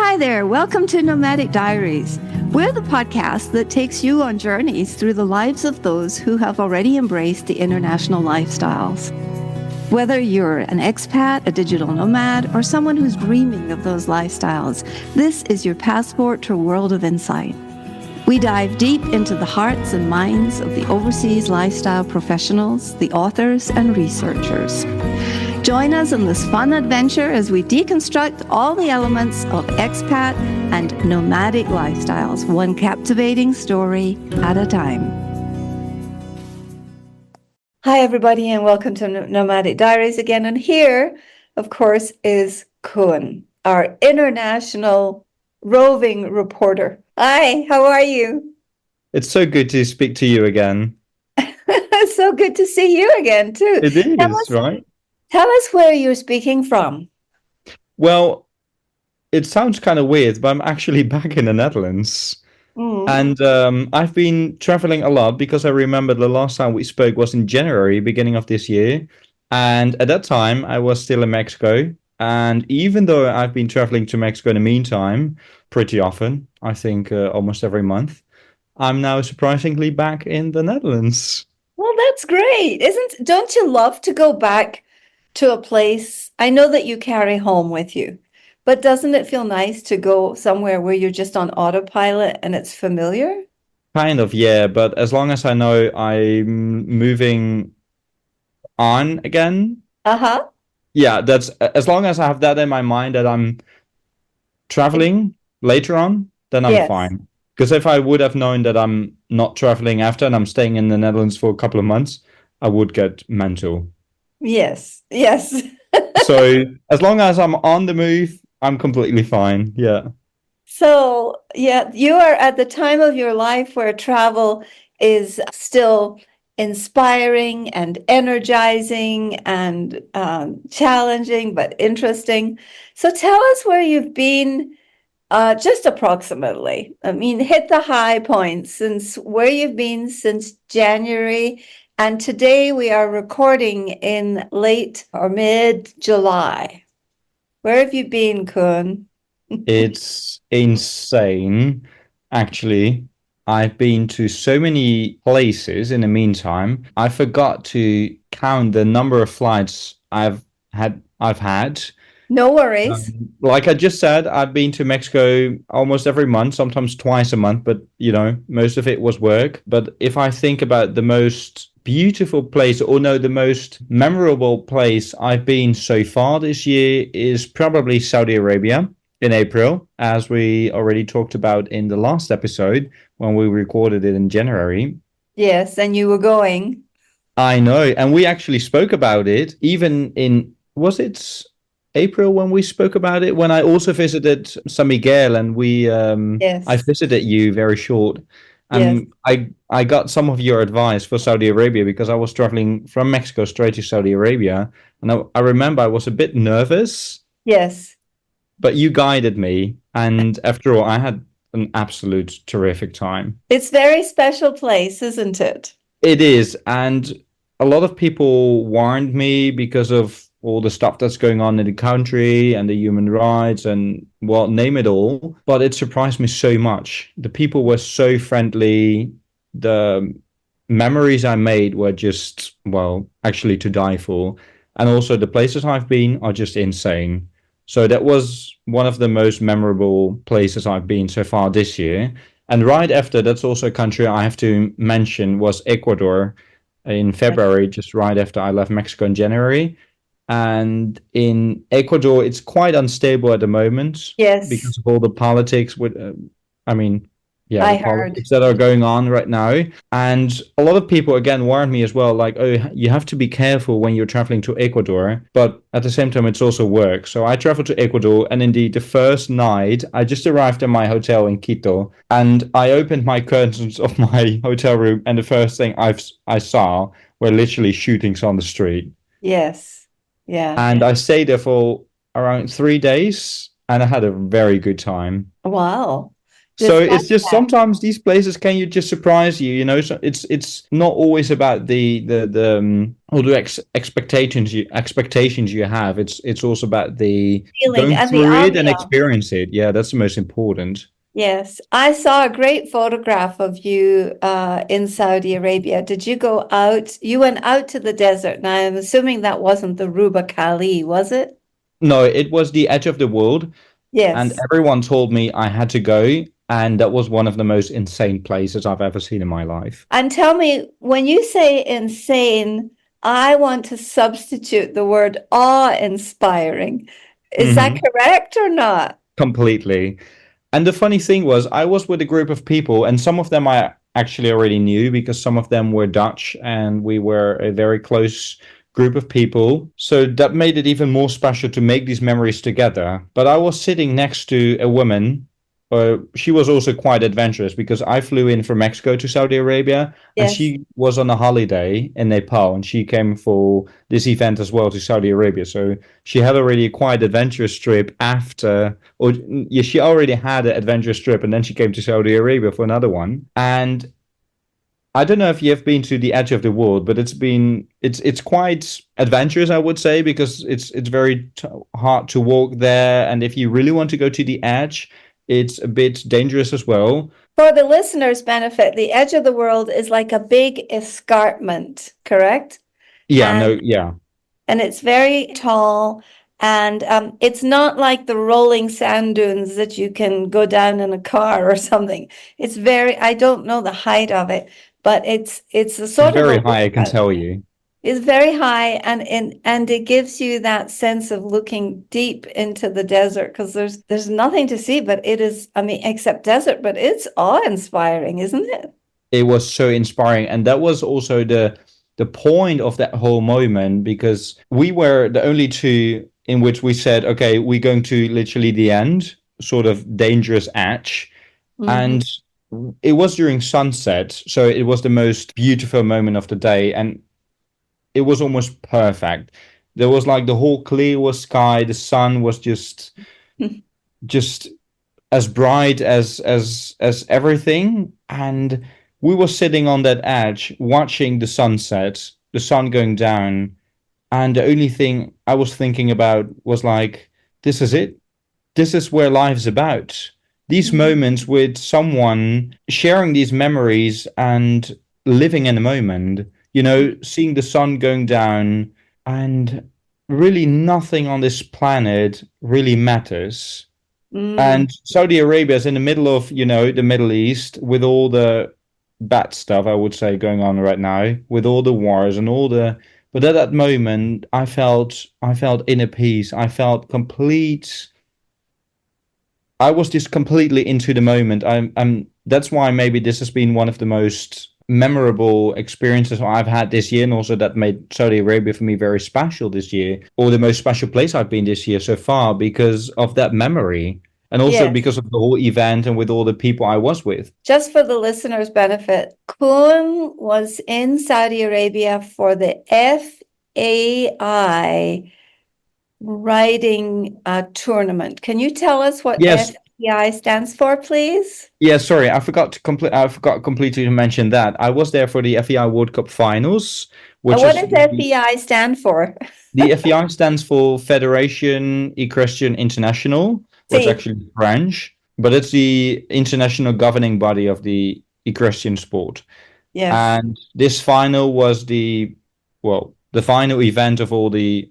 Hi there. Welcome to Nomadic Diaries. We're the podcast that takes you on journeys through the lives of those who have already embraced the international lifestyles. Whether you're an expat, a digital nomad, or someone who's dreaming of those lifestyles, this is your passport to a world of insight. We dive deep into the hearts and minds of the overseas lifestyle professionals, the authors, and researchers. Join us in this fun adventure as we deconstruct all the elements of expat and nomadic lifestyles, one captivating story at a time. Hi, everybody, and welcome to Nomadic Diaries again. And here, of course, is Koen, our international roving reporter. Hi, how are you? It's so good to speak to you again. So good to see you again, too. It is, right? Tell us where you're speaking from. Well, it sounds kind of weird, but I'm actually back in the Netherlands. And I've been traveling a lot because I remember the last time we spoke was in January, beginning of this year. And at that time, I was still in Mexico. And even though I've been traveling to Mexico in the meantime, pretty often, I think almost every month, I'm now surprisingly back in the Netherlands. Well, that's great. Don't you love to go back to a place? I know that you carry home with you, but doesn't it feel nice to go somewhere where you're just on autopilot and it's familiar? Kind of, yeah, but as long as I know I'm moving on again, Uh-huh. yeah, that's as long as I have that in my mind that I'm traveling later on, then I'm Yes. fine. Because if I would have known that I'm not traveling after and I'm staying in the Netherlands for a couple of months, I would get mental. Yes. Yes. So as long as I'm on the move, I'm completely fine. Yeah. So, yeah, you are at the time of your life where travel is still inspiring and energizing and challenging, but interesting. So tell us where you've been, just approximately. I mean, hit the high points since where you've been since January. And today we are recording in late or mid-July. Where have you been, Koen? It's insane. Actually, I've been to so many places in the meantime. I forgot to count the number of flights I've had. No worries. Like I just said, I've been to Mexico almost every month, sometimes twice a month, but most of it was work. But if I think about the most beautiful place, or no, the most memorable place I've been so far this year is probably Saudi Arabia in April, as we already talked about in the last episode when we recorded it in January. Yes, and you were going. I know, and we actually spoke about it even in, was it April when we spoke about it? When I also visited San Miguel and I Yes, visited you very short. yes, And I got some of your advice for Saudi Arabia because I was traveling from Mexico straight to Saudi Arabia. And I remember I was a bit nervous, yes. but you guided me. And after all, I had an absolute terrific time. It's very special place, isn't it? It is. And a lot of people warned me because of all the stuff that's going on in the country and the human rights and, well, name it all. But it surprised me so much. The people were so friendly. The memories I made were just, well, actually to die for. And also the places I've been are just insane. So that was one of the most memorable places I've been so far this year. And right after, that's also a country I have to mention, was Ecuador in February, just right after I left Mexico in January. And in Ecuador, it's quite unstable at the moment Yes, because of all the politics with, I mean, yeah, the I heard. politics that are going on right now. And a lot of people, again, warned me as well, like, oh, you have to be careful when you're traveling to Ecuador. But at the same time, it's also work. So I traveled to Ecuador. And indeed, the first night, I just arrived in my hotel in Quito. And I opened my curtains of my hotel room. And the first thing I saw were literally shootings on the street. Yes, yeah. And I stayed there for around 3 days. And I had a very good time. Wow. So This it's just podcast. sometimes these places can you just surprise you, you know. So it's not always about the all the expectations you have. It's also about the Feeling going and the through it and ambiance. experience it. Yeah, that's the most important. Yes, I saw a great photograph of you in Saudi Arabia. Did you go out? You went out to the desert. Now, I'm assuming that wasn't the Ruba Kali, was it? No, it was the edge of the world, and Yes. everyone told me I had to go, and that was one of the most insane places I've ever seen in my life. And tell me, when you say insane, I want to substitute the word awe-inspiring. Is that Hmm. correct or not? Completely. And the funny thing was, I was with a group of people, and some of them I actually already knew because some of them were Dutch, and we were a very close group of people. So that made it even more special to make these memories together. But I was sitting next to a woman. She was also quite adventurous because I flew in from Mexico to Saudi Arabia, and Yes. she was on a holiday in Nepal, and she came for this event as well to Saudi Arabia. So she had already a quite adventurous trip after, or yeah, she already had an adventurous trip, and then she came to Saudi Arabia for another one. And I don't know if you have been to the edge of the world, but it's quite adventurous, I would say, because it's very hard to walk there, and if you really want to go to the edge, it's a bit dangerous as well. For the listener's benefit, the edge of the world is like a big escarpment, correct? Yeah, And no, yeah, and it's very tall, and it's not like the rolling sand dunes that you can go down in a car or something. It's very, I don't know the height of it, but it's a it's sort of a very high, I can lookout. tell you. It's very high, and it gives you that sense of looking deep into the desert because there's nothing to see, but it is, I mean, except desert, but it's awe-inspiring, isn't it? It was so inspiring, and that was also the point of that whole moment, because we were the only two in which we said, okay, we're going to literally the end, sort of dangerous edge. Hmm. And it was during sunset, so it was the most beautiful moment of the day, and it was almost perfect. There was like the whole clear was sky, the sun was just as bright as everything, and we were sitting on that edge watching the sunset, the sun going down, and the only thing I was thinking about was like, this is it. This is where life's about. These moments with someone, sharing these memories and living in the moment, you know, seeing the sun going down, and really nothing on this planet really matters. Mm. And Saudi Arabia is in the middle of, you know, the Middle East with all the bad stuff, I would say, going on right now, with all the wars and all the. But at that moment, I felt inner peace. I felt complete. I was just completely into the moment. I'm. That's why maybe this has been one of the most memorable experiences I've had this year, and also that made Saudi Arabia for me very special this year, or the most special place I've been this year so far because of that memory, and also Yes. because of the whole event and with all the people I was with. Just for the listener's benefit, Koen was in Saudi Arabia for the FAI riding tournament. Can you tell us what Yes, FAI stands for, please? yeah. Sorry, I forgot to complete. I forgot completely to mention that I was there for the FEI World Cup finals, And which what is does FEI stand for? the FEI stands for Federation Equestrian International, or it's See, actually French, but it's the international governing body of the equestrian sport. yes. And this final was the final event of all the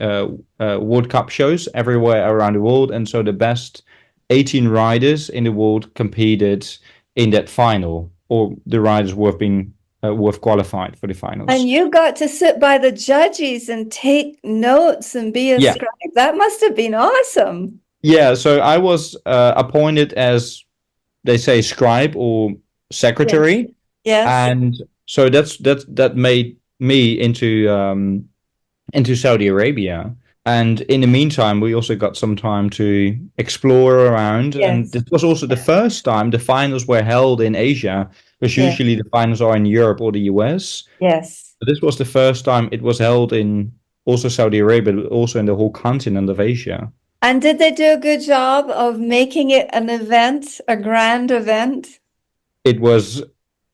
World Cup shows everywhere around the world, and so the best 18 riders in the world competed in that final, or the riders who have been who have qualified for the And finals. you got to sit by the judges and take notes and be a Yeah, scribe. That must have been awesome. yeah. So I was appointed as they say scribe or Yes. secretary, Yes. and so that made me into Saudi Arabia. And in the meantime, we also got some time to explore around. And Yes. this was also the first time the finals were held in Asia, because Yes. usually the finals are in Europe or the US. Yes. But this was the first time it was held in also Saudi Arabia, but also in the whole continent of Asia. And did they do a good job of making it an event, a grand event? It was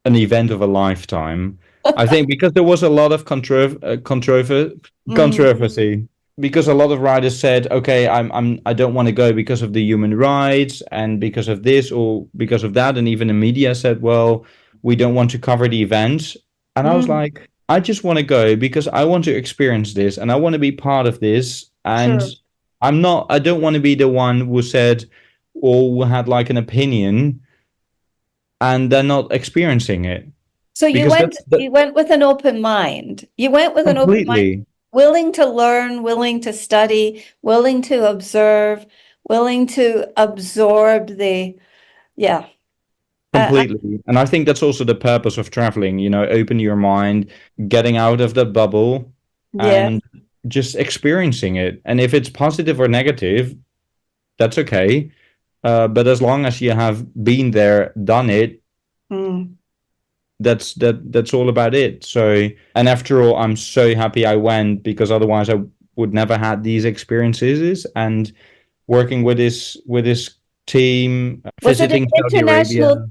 an event of a lifetime. I think because there was a lot of Mm, controversy, because a lot of riders said, "Okay, I don't want to go because of the human rights and because of this or because of that," and even the media said, "Well, we don't want to cover the event." And I was mm, like, "I just want to go because I want to experience this and I want to be part of this." And sure. I don't want to be the one who said or who had like an opinion and they're not experiencing it So because that you went with an open mind. You went with an open mind, completely willing to learn, willing to study, willing to observe, willing to absorb yeah. Uh, completely. And I think that's also the purpose of traveling, open your mind, getting out of the bubble yeah. and just experiencing it. And if it's positive or negative, that's okay. But as long as you have been there, done it, Mm. that's all about it. So, and after all, I'm so happy I went because otherwise I would never had these experiences. And working with this team, Was it an visiting Saudi international, Arabia.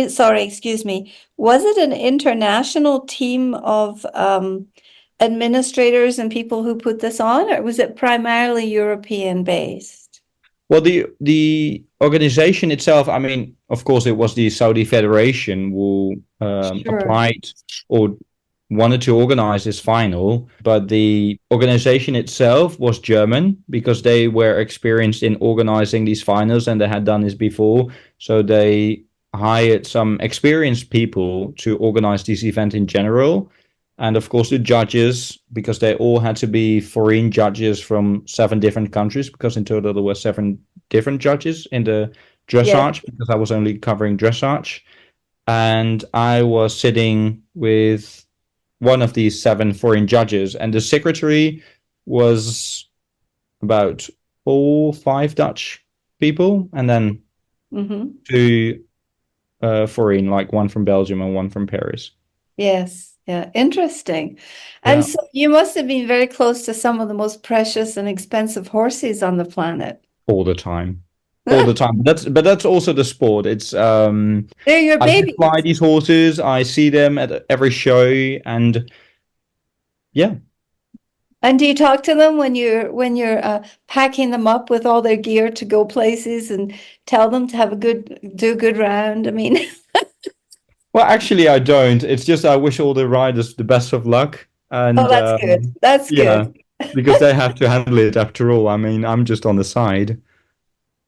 sorry, excuse me. Was it an international team of administrators and people who put this on, or was it primarily European based? Well, the organization itself, I mean, of course, it was the Saudi Federation who Sure. applied or wanted to organize this final, but the organization itself was German because they were experienced in organizing these finals and they had done this before. So they hired some experienced people to organize this event in general. And of course, the judges, because they all had to be foreign judges from 7 different countries, because in total there were 7 different judges in the Yes. dressage, because I was only covering dressage. And I was sitting with one of these 7 foreign judges, and the secretary was about 4, 5 Dutch people, and then Hmm. two foreign, like one from Belgium and one from Paris. Yes. Yeah. Interesting. And Yeah, so you must have been very close to some of the most precious and expensive horses on the planet. all the time, all the time. But that's also the sport. It's They're your I just fly babies. these horses. I see them at every show, and yeah. And do you talk to them when you're packing them up with all their gear to go places and tell them to have do a good round? I mean, Well, actually, I don't. It's just I wish all the riders the best of luck, oh, and that's good. That's yeah, good. because they have to handle it after all. I mean, I'm just on the side.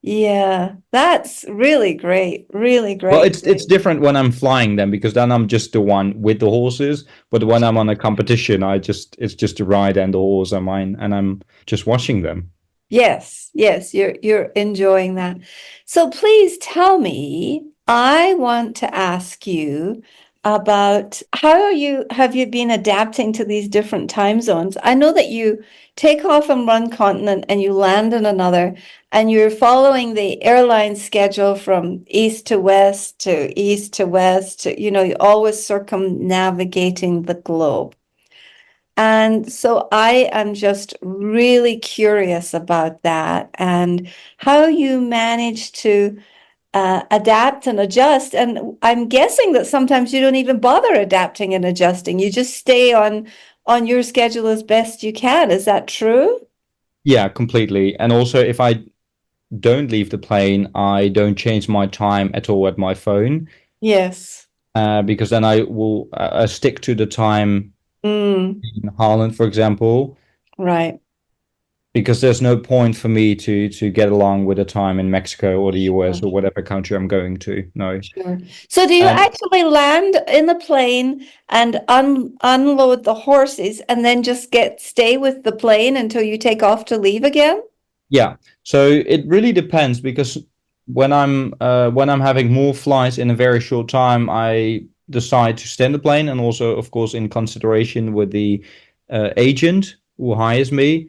Yeah, that's really great. Really Well, great. it's different when I'm flying them because then I'm just the one with the horses. But when I'm on a competition, it's just the ride and the horse are mine, and I'm just watching them. Yes, yes, you're enjoying that. So please tell me, I want to ask you about how have you been adapting to these different time zones? I know that you take off from one continent and you land in another, and you're following the airline schedule from east to west to east to west to, you're always circumnavigating the globe. And so I am just really curious about that and how you manage to adapt and adjust. And I'm guessing that sometimes you don't even bother adapting and adjusting. You just stay on your schedule as best you can. Is that true? Yeah, completely. And also, if I don't leave the plane, I don't change my time at all at my phone, Yes. because then I will stick to the time Mm, in Holland, for example, right. because there's no point for me to get along with the time in Mexico or the US Sure. or whatever country I'm going to. No. Sure. So do you And actually land in the plane and unload the horses and then just stay with the plane until you take off to leave again? yeah, so it really depends because when I'm having more flights in a very short time, I decide to stay in the plane, and also, of course, in consideration with the agent who hires me,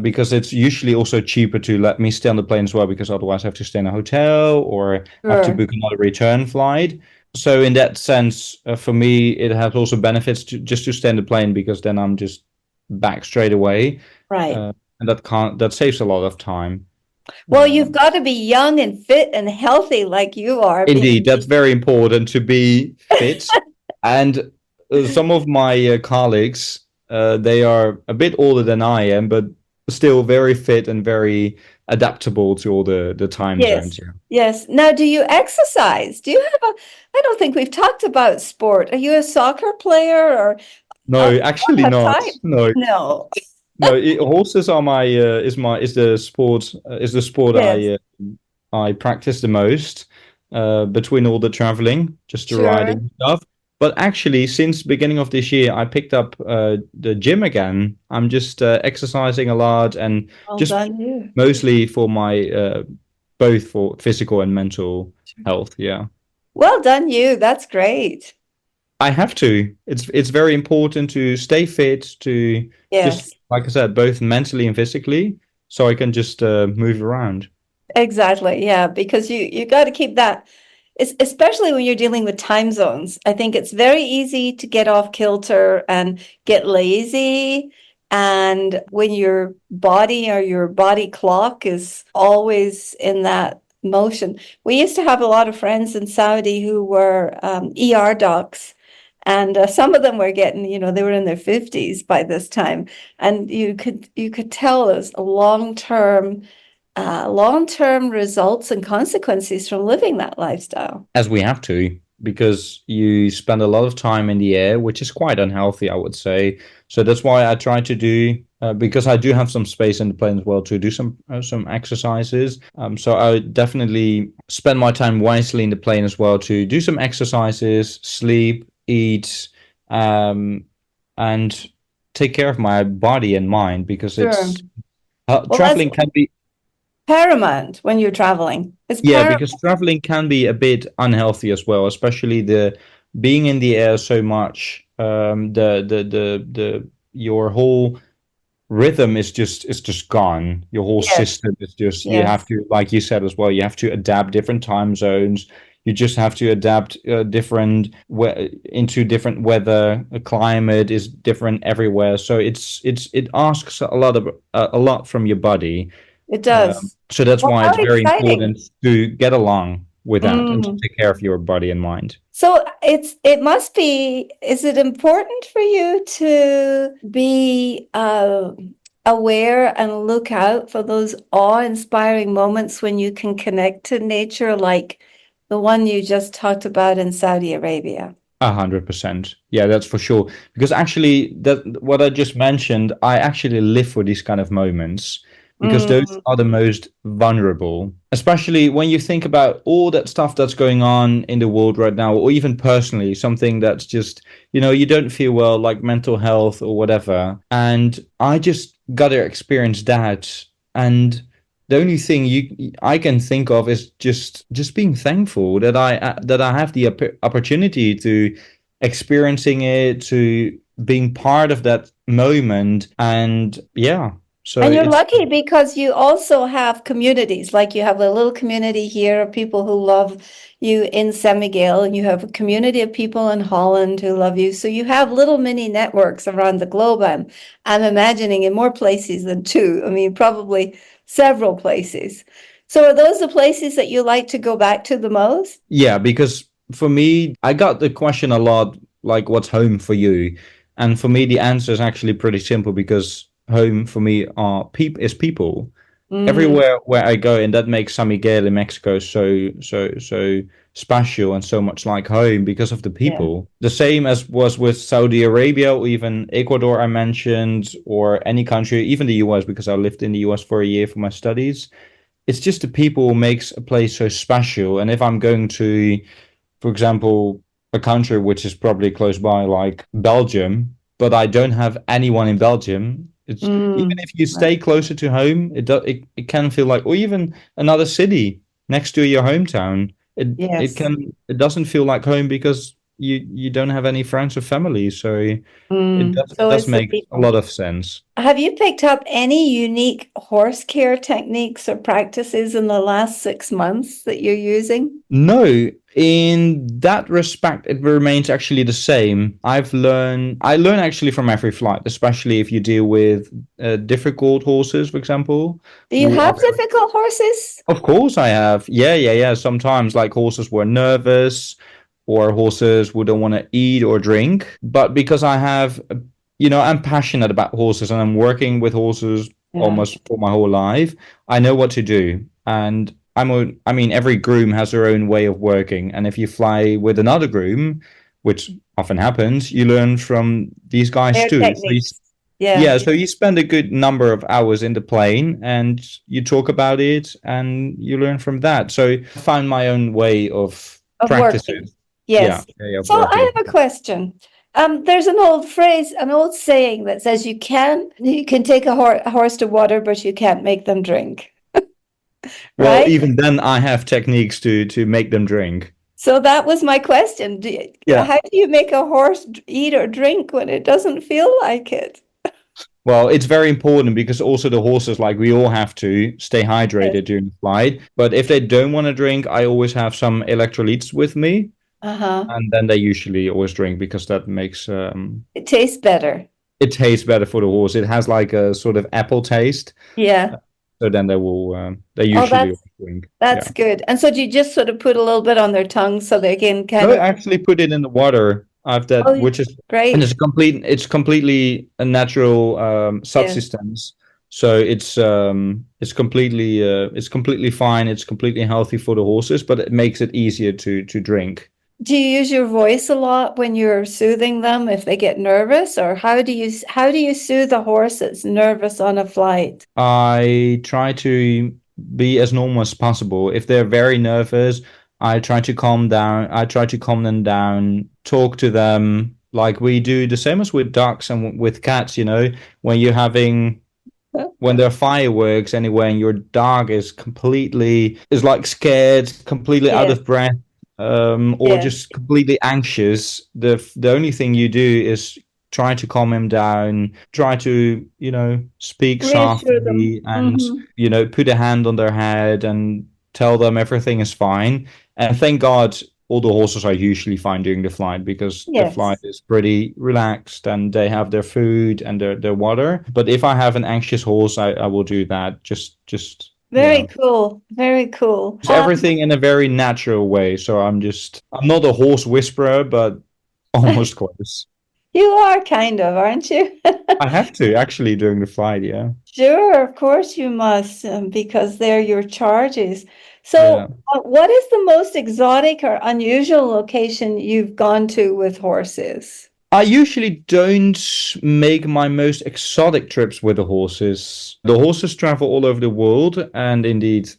because it's usually also cheaper to let me stay on the plane as well, because otherwise I have to stay in a hotel or have to Sure. book another return flight. So in that sense, for me, it has also benefits to just to stay in the plane because then I'm just back straight away. Right. Uh, and that saves a lot of time. Well, you've Um, got to be young and fit and healthy like you are. Indeed, that's very important to be fit. And some of my colleagues, they are a bit older than I am, but still very fit and very adaptable to all the time zones. Yes. Yeah. Yes. Now, do you exercise? Do you have a, I don't think we've talked about sport. Are you a soccer player or I No, don't actually have not. time? No, No. no. Horses are my is the sport Yes. I practice the most between all the traveling, just the Sure. riding stuff. But actually, since beginning of this year, I picked up the gym again. I'm just exercising a lot and Well just done, you. mostly for my both for physical and mental health. Yeah, Well done, you. That's great. I have to. It's very important to stay fit, to just Yes. like I said, both mentally and physically, so I can just move around. Exactly. Yeah, because you got to keep that, especially when you're dealing with time zones. I think it's very easy to get off kilter and get lazy. And when your body or your body clock is always in that motion. We used to have a lot of friends in Saudi who were ER docs. And some of them were getting, they were in their 50s by this time. And you could tell there's a long-term results and consequences from living that lifestyle. As we have to, because you spend a lot of time in the air, which is quite unhealthy, I would say. So that's why I try to do, because I do have some space in the plane as well, to do some exercises. So I definitely spend my time wisely in the plane as well to do some exercises, sleep, eat, um, and take care of my body and mind because Sure. it's Well, that's traveling can be. paramount when you're traveling. It's Yeah, paramount. because traveling can be a bit unhealthy as well, especially the being in the air so much. The your whole rhythm is just gone. Your whole Yes, system is just you have yes. to, like you said as well, you have to adapt different time zones. You just have to adapt into different weather. The climate is different everywhere, so it asks a lot from your body. It does. So that's Well, why how it's very exciting. important to get along with that and to Mm. take care of your body and mind. So it must be, is it important for you to be aware and look out for those awe-inspiring moments when you can connect to nature, like the one you just talked about in Saudi Arabia? 100%. Yeah, that's for sure. Because actually, that what I just mentioned, I actually live for these kind of moments because those Mm, are the most vulnerable. Especially when you think about all that stuff that's going on in the world right now, or even personally, something that's just, you don't feel well, like mental health or whatever. And I just got to experience that. And the only thing I can think of is just being thankful that I have the opportunity to experiencing it, to being part of that moment, and yeah. So and you're it's lucky because you also have communities, like you have a little community here of people who love you in San Miguel, and you have a community of people in Holland who love you. So you have little mini networks around the globe. I'm imagining in more places than two. I mean, probably several places. So are those the places that you like to go back to the most? yeah, because for me, I got the question a lot, like, what's home for you? And for me, the answer is actually pretty simple because home for me is people. Mm, Everywhere where I go, and that makes San Miguel in Mexico so special and so much like home because of the yeah. people. The same as was with Saudi Arabia or even Ecuador I mentioned, or any country, even the US, because I lived in the US for a year for my studies. It's just the people who makes a place so special. And if I'm going to, for example, a country which is probably close by, like Belgium, but I don't have anyone in Belgium. It's even Mm, if you right. stay closer to home, it can feel like, or even another city next to your hometown. Yes. It doesn't feel like home because you don't have any friends or family. So it So does it's the make a people. lot of sense. Have you picked up any unique horse care techniques or practices in the last 6 months that you're using? No, In that respect, it remains actually the same. I learn actually from every flight, especially if you deal with difficult horses, for example. Do you Who are, have difficult horses? of course, I have. Yeah, yeah, yeah. Sometimes, like horses who are nervous, or horses who don't want to eat or drink. But because I have, I'm passionate about horses and I'm working with horses Yeah. almost for my whole life. I know what to do, and I mean, every groom has their own way of working, and if you fly with another groom, which often happens, you learn from these guys Their too. techniques. Yeah. Yeah, so you spend a good number of hours in the plane and you talk about it and you learn from that. So I found my own way of Of practicing. working. Yeah, Yes. yeah, yeah, of So I working. have a question. There's an old phrase, an old saying that says you can take a horse to water, but you can't make them drink, Well, right? even then I have techniques to make them drink. So that was my question. Yeah. How do you make a horse eat or drink when it doesn't feel like it? Well, it's very important because also the horses, like we all have to stay Yes. hydrated during the flight. But if they don't want to drink, I always have some electrolytes with me, Uh-huh. and then they usually always drink because that makes It tastes better. it tastes better for the horse. It has like a sort of apple taste. Yeah. So then they Oh, usually that's always drink. Yeah. that's good. And so do you just sort of put a little bit on their tongue so they can kind No, I of, actually put it in the water. I've that, oh, which is, and great. it's completely a natural Yeah. subsistence. So it's completely fine. It's completely healthy for the horses, but it makes it easier to drink. Do you use your voice a lot when you're soothing them if they get nervous, or how do you soothe a horse that's nervous on a flight? I try to be as normal as possible. If they're very nervous, I try to calm down. I try to calm them down, talk to them like we do the same as with ducks and with cats, when you're having when there are fireworks anywhere and your dog is like scared, completely out Yes, of breath, or yes. just completely anxious. The only thing you do is try to calm him down, try to, speak Reassure them. softly and, put a hand on their head and tell them everything is fine. And thank God all the horses are usually fine during the flight because the flight Yes. is pretty relaxed and they have their food and their water. But if I have an anxious horse, I will do that. Just Very yeah. cool. Very cool. It's everything in a very natural way. So I'm not a horse whisperer, but almost close. You are kind of, aren't you? I have to actually during the flight, yeah. Sure, of course you must, because they're your charges. Yeah. So, what is the most exotic or unusual location you've gone to with horses? I usually don't make my most exotic trips with the horses. The horses travel all over the world, and indeed,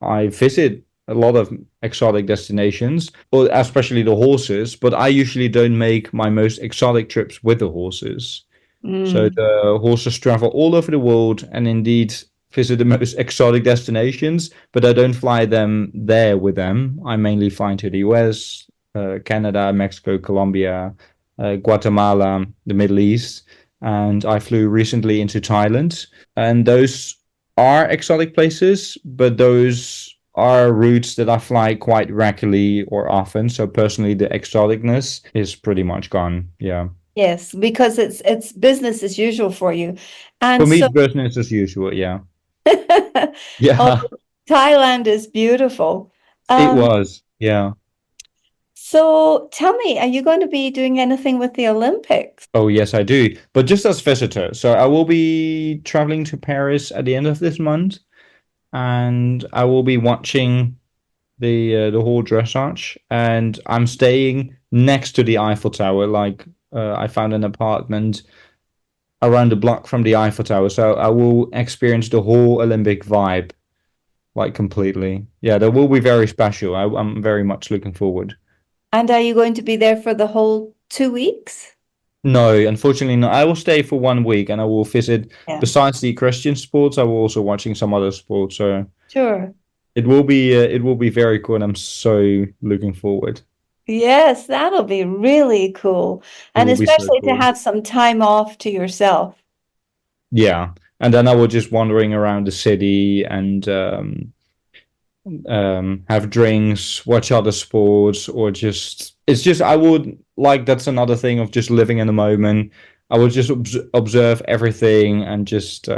I visit a lot of exotic destinations, or especially the horses. But I usually don't make my most exotic trips with the horses. So Mm. the horses travel all over the world, and indeed visit the most exotic destinations. But I don't fly them there with them. I mainly fly to the US, Canada, Mexico, Colombia, Guatemala, the Middle East, and I flew recently into Thailand. And those are exotic places, but those are routes that I fly quite regularly or often. So personally, the exoticness is pretty much gone. Yeah. Yes, because it's business as usual for you. For And me, so, it's business as usual. Yeah. oh, Yeah, Thailand is beautiful. it Um, was. Yeah. so tell me, are you going to be doing anything with the Olympics? Oh, yes, I do. But just as visitor. So I will be traveling to Paris at the end of this month, and I will be watching the whole dressage, and I'm staying next to the Eiffel Tower. Like I found an apartment around the block from the Eiffel Tower, so I will experience the whole Olympic vibe like completely. Yeah, that will be very special. I'm very much looking forward. And are you going to be there for the whole 2 weeks? No, unfortunately not. I will stay for 1 week and I will visit. Yeah, Besides the Christian sports, I will also watching some other sports. So sure. it will be very cool, and I'm so looking forward. Yes, that'll be really cool. It And will be so especially to cool. have some time off to yourself. Yeah, and then I will just wandering around the city and have drinks, watch other sports, or just it's just I would like that's another thing of just living in the moment. I would just observe everything and just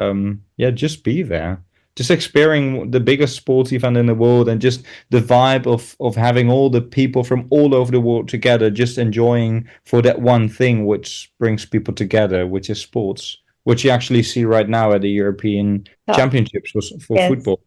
yeah, just be there. Just experiencing the biggest sports event in the world and just the vibe of having all the people from all over the world together, just enjoying for that one thing which brings people together, which is sports, which you actually see right now at the European Oh, Championships for yes. football.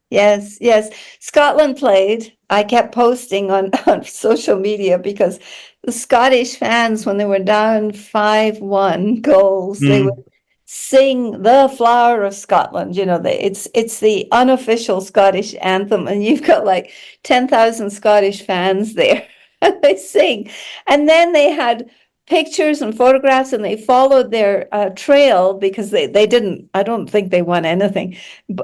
Yes, yes. Scotland played. I kept posting on, on social media because the Scottish fans, when they were down 5-1 goals, they would Mm. sing the Flower of Scotland. It's the unofficial Scottish anthem, and you've got like 10,000 Scottish fans there. And they sing. And then they had pictures and photographs, and they followed their trail because they didn't, I don't think they won anything.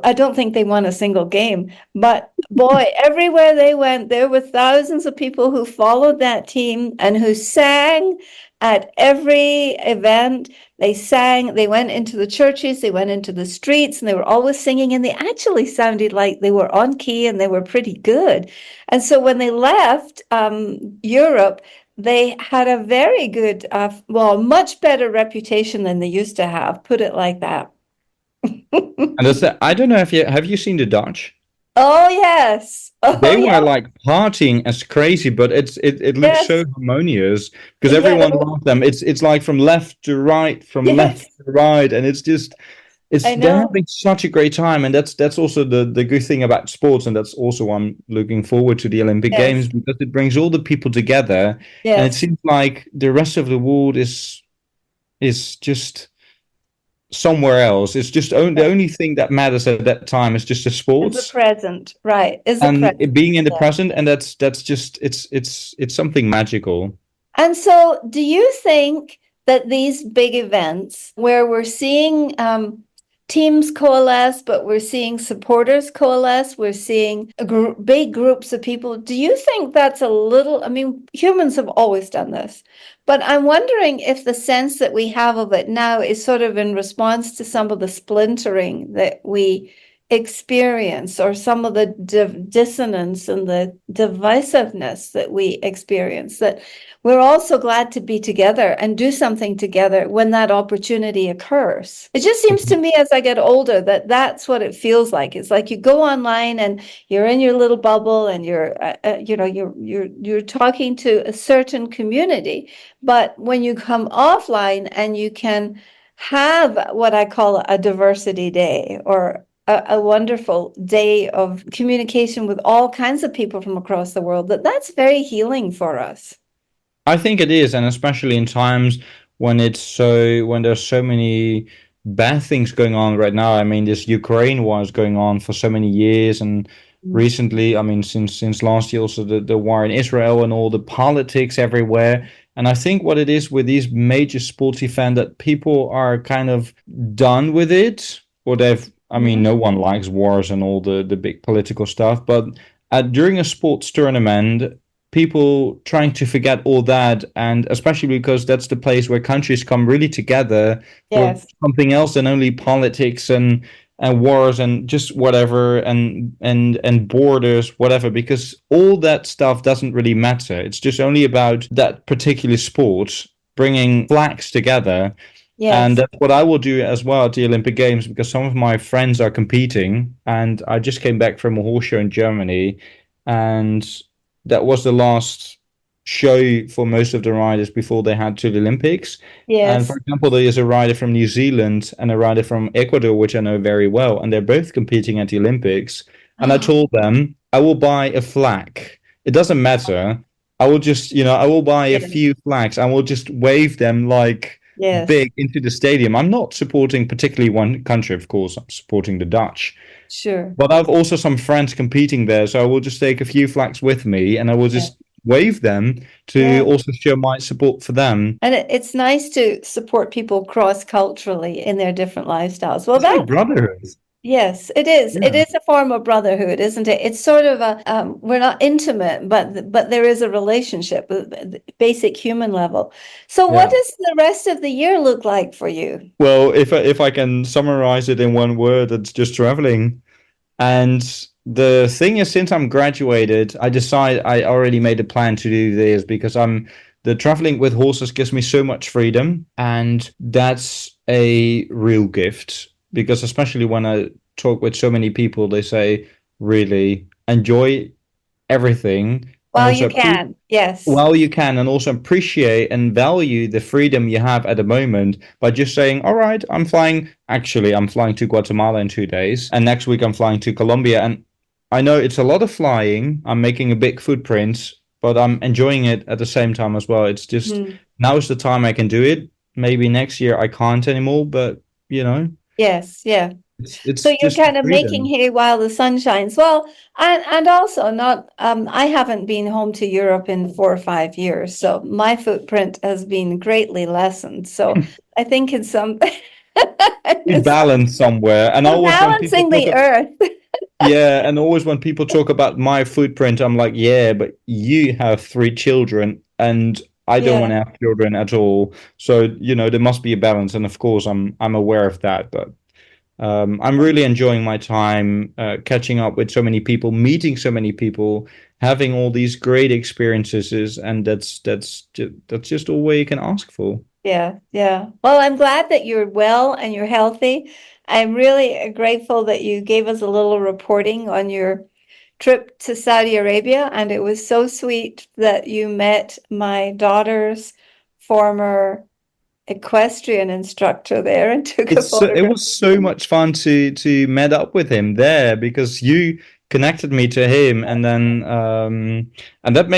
I don't think they won a single game. But boy, everywhere they went, there were thousands of people who followed that team and who sang at every event. They sang, they went into the churches, they went into the streets, and they were always singing, and they actually sounded like they were on key and they were pretty good. And so when they left Europe, they had a very good, well, much better reputation than they used to have, put it like that. And that's that. I don't know if you have you seen the Dutch? Oh, yes. Oh, They were yeah. like partying as crazy, but it looks so Yes. harmonious because Yeah. everyone loved them. It's like from left to right, from left Yes. to right, and it's just it's I they're know. having such a great time, and that's also the good thing about sports, and that's also why I'm looking forward to the Olympic Games Yes. because it brings all the people together, and it Yes. seems like the rest of the world is just somewhere else. It's just the Yes. only thing that matters at that time is just the Is the sports present, right? Is the and it present. being in the Yeah. present, and that's just it's something magical. And so, do you think that these big events where we're seeing teams coalesce, but we're seeing supporters coalesce, we're seeing big groups of people, do you think that's a little, I mean, humans have always done this, but I'm wondering if the sense that we have of it now is sort of in response to some of the splintering that we experience or some of the dissonance and the divisiveness that we experience, that we're also glad to be together and do something together when that opportunity occurs. It just seems to me as I get older that that's what it feels like. It's like you go online and you're in your little bubble and you're talking to a certain community, but when you come offline and you can have what I call a diversity day or a wonderful day of communication with all kinds of people from across the world, that's very healing for us. I think it is, and especially in times when there's so many bad things going on right now. I mean, this Ukraine war is going on for so many years, and recently, I mean, since last year, also the war in Israel and all the politics everywhere. And I think what it is with these major sports events that people are kind of done with it, or they've. I mean, Mhm. no one likes wars and all the big political stuff, but during a sports tournament people trying to forget all that, and especially because that's the place where countries come really together for Yes, something else than only politics and wars and just whatever and borders whatever, because all that stuff doesn't really matter. It's just only about that particular sport bringing flags together. And yes. that's what I will do as well at the Olympic Games because some of my friends are competing. And I just came back from a horse show in Germany. And that was the last show for most of the riders before they had to the Olympics. And for Yes. example, there is a rider from New Zealand and a rider from Ecuador, which I know very well. And they're both competing at the Olympics. And I Oh, told them, I will buy a flag. It doesn't matter. I will just, I will buy a yes, few flags. I will just wave them like yes, big into the stadium. I'm not supporting particularly one country, of course. I'm supporting the Dutch. sure. But I've also some friends competing there, so I will just take a few flags with me and I will Yeah, just wave them to yeah. also show my support for them. And it's nice to support people cross-culturally in their different lifestyles. Well, It's like that, brotherhood. yes, it is. It Yeah. is a form of brotherhood, isn't it? It's sort of a, we're not intimate, but there is a relationship with the basic human level. So what Yeah. does the rest of the year look like for you? Well, if I can summarize it in one word, it's just traveling. And the thing is, since I'm graduated, I already made a plan to do this because the traveling with horses gives me so much freedom, and that's a real gift. Because especially when I talk with so many people, they say really enjoy everything and Well, also you can. Yes. while you can, and also appreciate and value the freedom you have at the moment by just saying, all right, I'm flying to Guatemala in 2 days, and next week I'm flying to Colombia. And I know it's a lot of flying, I'm making a big footprint, but I'm enjoying it at the same time as well. It's just Mhm. now is the time I can do it. Maybe next year I can't anymore, but you know, Yes. Yeah. So it's you're just kind of making freedom. hay while the sun shines. Well, and also not I haven't been home to Europe in 4 or 5 years, so my footprint has been greatly lessened. So I think it's some Be it's balanced somewhere. And we're always when people balancing talk the earth. Yeah, and always when people talk about my footprint, I'm like, yeah, but you have 3 children, and I don't want Yeah. to have children at all. So, there must be a balance, and of course, I'm aware of that. But I'm really enjoying my time catching up with so many people, meeting so many people, having all these great experiences, and that's just all you can ask for. Yeah, yeah. Well, I'm glad that you're well and you're healthy. I'm really grateful that you gave us a little reporting on your trip to Saudi Arabia, and it was so sweet that you met my daughter's former equestrian instructor there and took a It photograph. was so much fun to met up with him there because you connected me to him, and that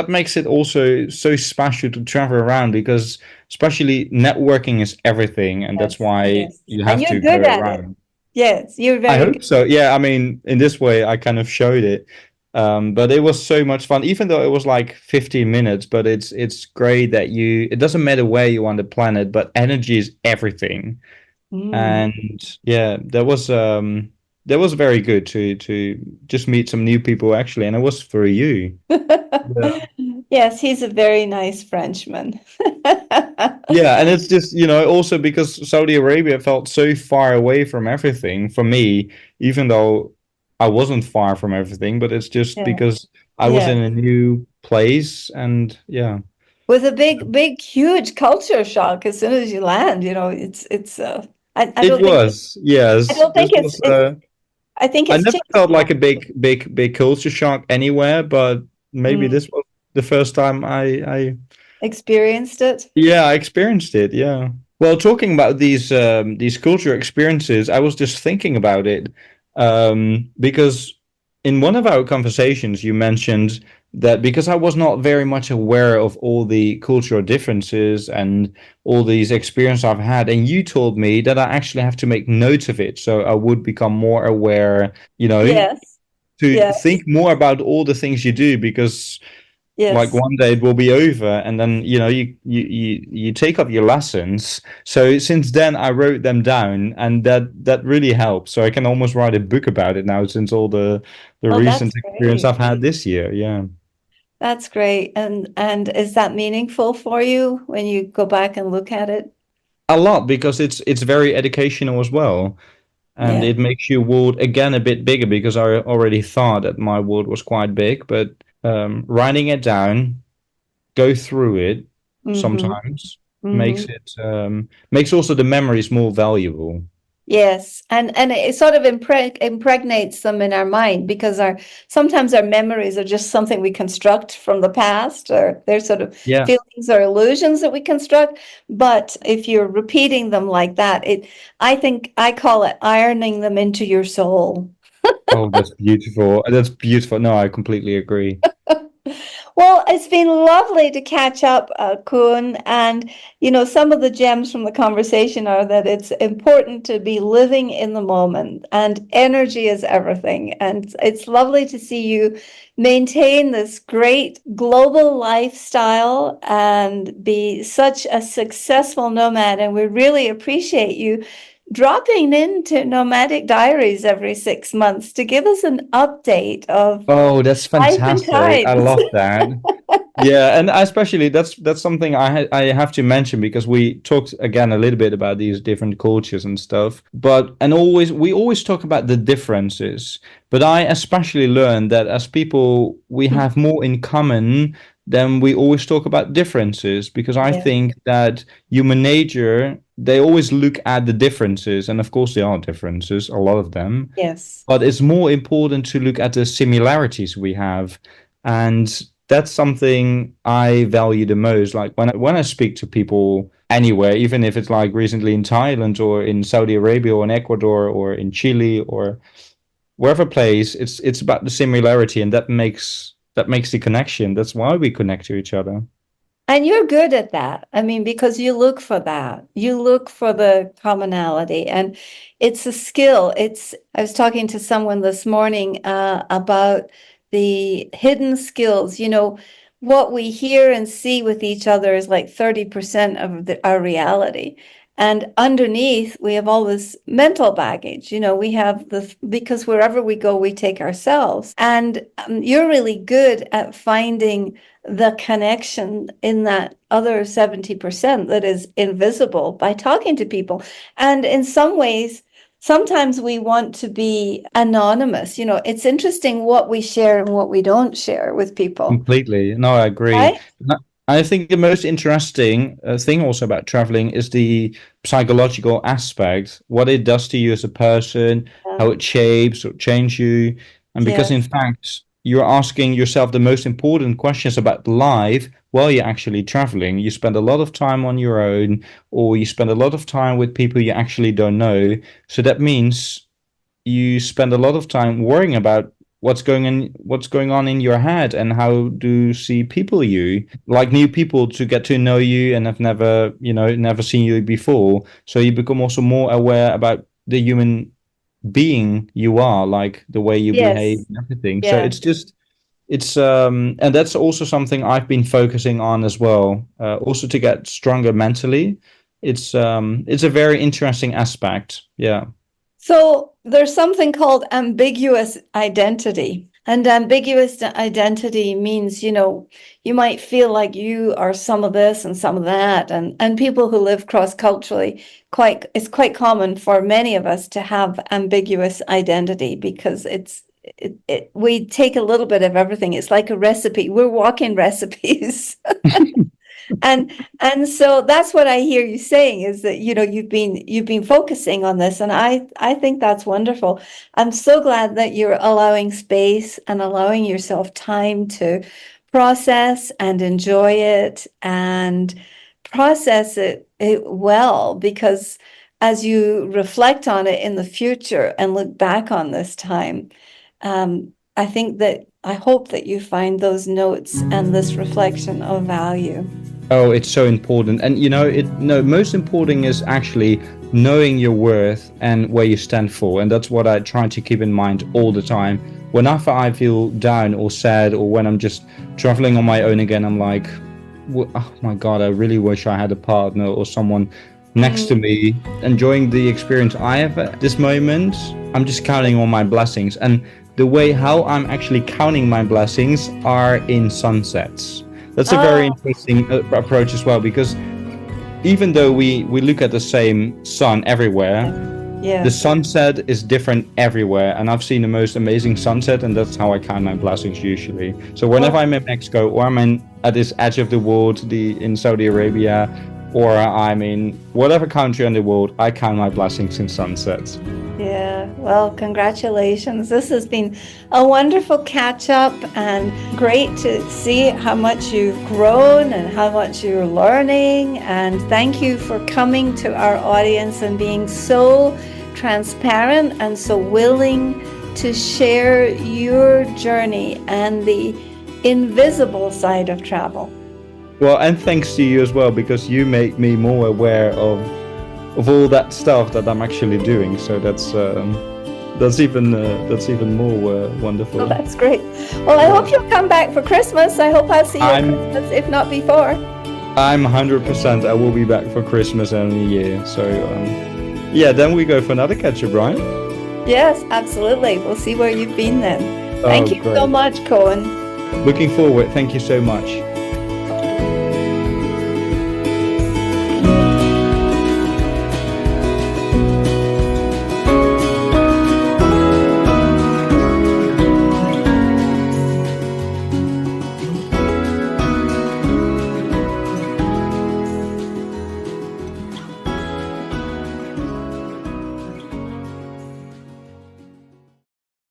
makes it also so special to travel around because especially networking is everything, and that's Yes, why yes. you And have you're to go good at it. around. Yes, you're I very hope good. so. Yeah, I mean, in this way, I kind of showed it. But it was so much fun, even though it was like 15 minutes. But it's great that it doesn't matter where you are on the planet, but energy is everything. Mm. And yeah, that was very good to just meet some new people actually, and it was for you. Yeah. Yes, he's a very nice Frenchman. Yeah, and it's just, also because Saudi Arabia felt so far away from everything for me, even though I wasn't far from everything, but it's just Yeah, because I was yeah. in a new place, and yeah. With a big, big, huge culture shock as soon as you land, it's I It don't think was, I yes. don't This think was I think I it's never changed felt now. like a big culture shock anywhere, but maybe Mm. this was the first time I Experienced it. yeah, I experienced it. Yeah. Well, talking about these culture experiences, I was just thinking about it because in one of our conversations, you mentioned that because I was not very much aware of all the cultural differences and all these experiences I've had, and you told me that I actually have to make notes of it, so I would become more aware, Yes, to yes, think more about all the things you do because like yes. one day it will be over and then you take up your lessons. So since then I wrote them down, and that really helps, so I can almost write a book about it now since all the Oh, that's recent experience great. I've had this year. Yeah, That's great. And is that meaningful for you when you go back and look at it? a lot because it's very educational as well, and Yeah. it makes your world again a bit bigger because I already thought that my world was quite big, but writing it down, go through it Mm-hmm. sometimes Mm-hmm. makes also the memories more valuable. Yes, and it sort of impregnates them in our mind because our sometimes our memories are just something we construct from the past, or they're sort of Yeah. feelings or illusions that we construct. But if you're repeating them like that, I think I call it ironing them into your soul. Oh, that's beautiful. That's beautiful. No, I completely agree. Well, it's been lovely to catch up, Koen. And, some of the gems from the conversation are that it's important to be living in the moment and energy is everything. And it's lovely to see you maintain this great global lifestyle and be such a successful nomad. And we really appreciate you dropping into Nomadic Diaries every 6 months to give us an update of Oh, that's life and fantastic. I times. love that. Yeah, and especially that's something I have to mention because we talked again a little bit about these different cultures and stuff. But and always we always talk about the differences. But I especially learned that as people we have more in common than we always talk about differences because I Yeah. think that human nature they always look at the differences and of course there are differences, a lot of them. Yes. But it's more important to look at the similarities we have. And that's something I value the most. Like when I speak to people anywhere, even if it's like recently in Thailand or in Saudi Arabia or in Ecuador or in Chile or wherever place, it's about the similarity and that makes the connection. That's why we connect to each other. And you're good at that. I mean, because you look for that. You look for the commonality, and it's a skill. I was talking to someone this morning about the hidden skills. What we hear and see with each other is like 30% of our reality. And underneath, we have all this mental baggage. We have because wherever we go, we take ourselves. And you're really good at finding the connection in that other 70% that is invisible by talking to people. And in some ways, sometimes we want to be anonymous. It's interesting what we share and what we don't share with people, Completely. No, I agree. right? I think the most interesting thing also about traveling is the psychological aspect, what it does to you as a person, Yeah. how it shapes or changes you. And because in Yes. fact, you're asking yourself the most important questions about life while you're actually traveling. You spend a lot of time on your own, or you spend a lot of time with people you actually don't know. So that means you spend a lot of time worrying about what's going on in your head and how do see people you like new people to get to know you and have never seen you before, so you become also more aware about the human being you are, like the way you behave Yes. and everything. So Yeah. it's and that's also something I've been focusing on as well, also to get stronger mentally. It's a very interesting aspect. Yeah. So there's something called ambiguous identity. And ambiguous identity means, you might feel like you are some of this and some of that. And people who live cross-culturally, it's quite common for many of us to have ambiguous identity because we take a little bit of everything. It's like a recipe. We're walking recipes. And so that's what I hear you saying is that you've been focusing on this, and I think that's wonderful. I'm so glad that you're allowing space and allowing yourself time to process and enjoy it and process it well, because as you reflect on it in the future and look back on this time, I hope that you find those notes and this reflection of value. Oh, it's so important. And most important is actually knowing your worth and where you stand for. And that's what I try to keep in mind all the time. Whenever I feel down or sad, or when I'm just traveling on my own again, I'm like, oh my God, I really wish I had a partner or someone next to me enjoying the experience I have at this moment. I'm just counting on my blessings. And the way how I'm actually counting my blessings are in sunsets. That's a very interesting approach as well, because even though we look at the same sun everywhere, Yeah. the sunset is different everywhere. And I've seen the most amazing sunset, and that's how I count my blessings usually. So whenever I'm in Mexico, or I'm at this edge of the world, in Saudi Arabia, or I'm in whatever country in the world, I count my blessings in sunsets. Yeah, well, congratulations. This has been a wonderful catch up, and great to see how much you've grown and how much you're learning. And thank you for coming to our audience and being so transparent and so willing to share your journey and the invisible side of travel. Well, and thanks to you as well, because you make me more aware of all that stuff that I'm actually doing. So that's even more wonderful. Oh, that's great. Well, I hope you'll come back for Christmas. I hope I'll see you at Christmas, if not before. I'm 100%. I will be back for Christmas and New Year. So yeah, then we go for another catch-up, right? Yes, absolutely. We'll see where you've been then. Thank you so much, Koen. Looking forward. Thank you so much.